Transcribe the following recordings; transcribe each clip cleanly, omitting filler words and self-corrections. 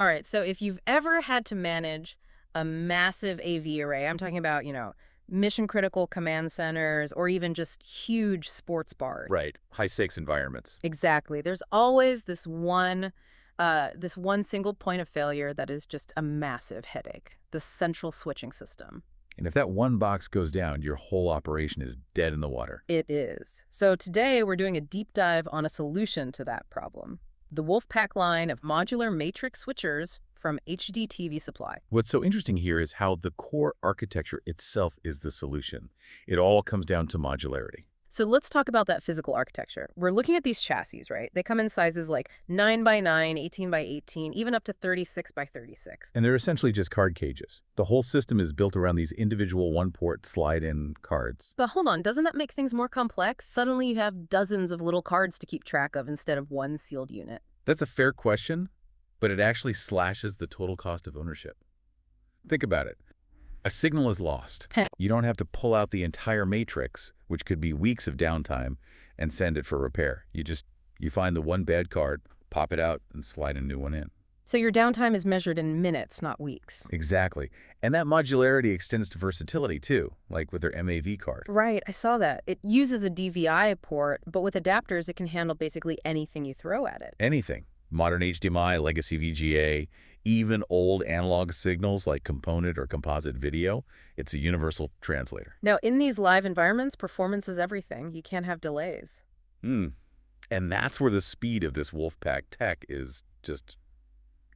All right, so if you've ever had to manage a massive AV array, I'm talking about, mission critical command centers or even just huge sports bars. Right. High stakes environments. Exactly. There's always this one single point of failure that is just a massive headache, the central switching system. And if that one box goes down, your whole operation is dead in the water. It is. So today we're doing a deep dive on a solution to that problem. The WolfPack line of modular matrix switchers from HDTV Supply. What's so interesting here is how the core architecture itself is the solution. It all comes down to modularity. So let's talk about that physical architecture. We're looking at these chassis, right? They come in sizes like 9 by 9, 18 by 18, even up to 36 by 36. And they're essentially just card cages. The whole system is built around these individual one-port slide-in cards. But hold on, doesn't that make things more complex? Suddenly you have dozens of little cards to keep track of instead of one sealed unit. That's a fair question, but it actually slashes the total cost of ownership. Think about it. A signal is lost. You don't have to pull out the entire matrix, which could be weeks of downtime, and send it for repair. You find the one bad card, pop it out, and slide a new one in. So your downtime is measured in minutes, not weeks. Exactly. And that modularity extends to versatility too, like with their MAV card. Right, I saw that. It uses a DVI port, but with adapters it can handle basically anything you throw at it. Anything. Modern HDMI, legacy VGA, even old analog signals like component or composite video, it's a universal translator. Now, in these live environments, performance is everything. You can't have delays. And that's where the speed of this WolfPack tech is just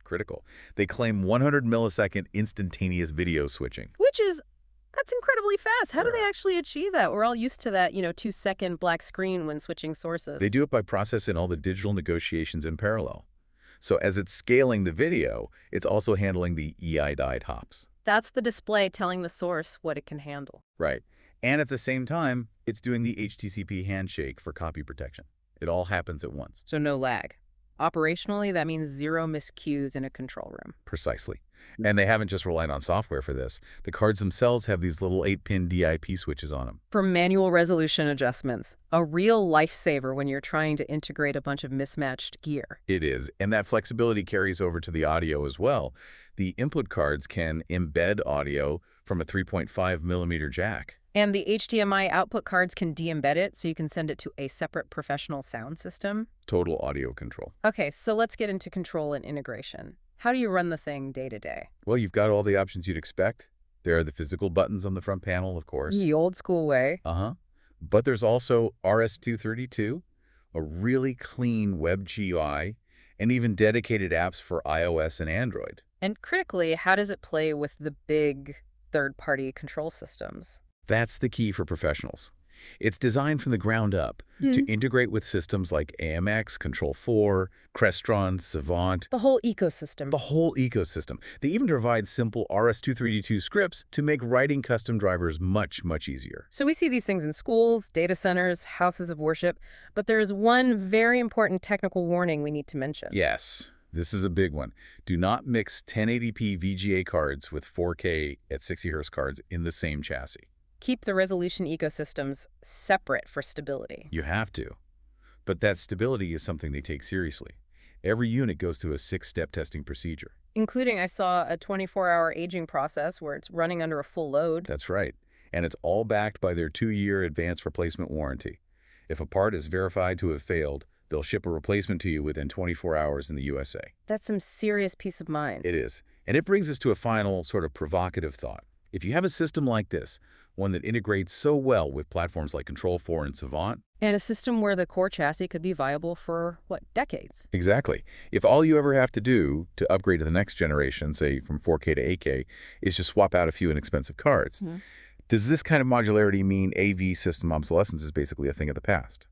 critical. They claim 100 millisecond instantaneous video switching. That's incredibly fast. How do they actually achieve that? We're all used to that, 2-second black screen when switching sources. They do it by processing all the digital negotiations in parallel. So as it's scaling the video, it's also handling the EI-died hops. That's the display telling the source what it can handle. Right. And at the same time, it's doing the HTTP handshake for copy protection. It all happens at once. So no lag. Operationally, that means zero miscues in a control room. Precisely. And they haven't just relied on software for this. The cards themselves have these little 8-pin DIP switches on them. For manual resolution adjustments, a real lifesaver when you're trying to integrate a bunch of mismatched gear. It is. And that flexibility carries over to the audio as well. The input cards can embed audio from a 3.5 millimeter jack. And the HDMI output cards can de-embed it so you can send it to a separate professional sound system. Total audio control. Okay, so let's get into control and integration. How do you run the thing day to day? Well, you've got all the options you'd expect. There are the physical buttons on the front panel, of course. The old school way. But there's also RS-232, a really clean web GUI, and even dedicated apps for iOS and Android. And critically, how does it play with the big third-party control systems? That's the key for professionals. It's designed from the ground up to integrate with systems like AMX, Control4, Crestron, Savant. The whole ecosystem. The whole ecosystem. They even provide simple RS-232 scripts to make writing custom drivers much, much easier. So we see these things in schools, data centers, houses of worship, but there is one very important technical warning we need to mention. Yes, this is a big one. Do not mix 1080p VGA cards with 4K at 60 Hz cards in the same chassis. Keep the resolution ecosystems separate for stability. You have to. But that stability is something they take seriously. Every unit goes through a 6-step testing procedure. Including, I saw, a 24-hour aging process where it's running under a full load. That's right. And it's all backed by their 2-year advanced replacement warranty. If a part is verified to have failed, they'll ship a replacement to you within 24 hours in the USA. That's some serious peace of mind. It is. And it brings us to a final sort of provocative thought. If you have a system like this, one that integrates so well with platforms like Control4 and Savant. And a system where the core chassis could be viable for, decades? Exactly. If all you ever have to do to upgrade to the next generation, say from 4K to 8K, is just swap out a few inexpensive cards, does this kind of modularity mean AV system obsolescence is basically a thing of the past?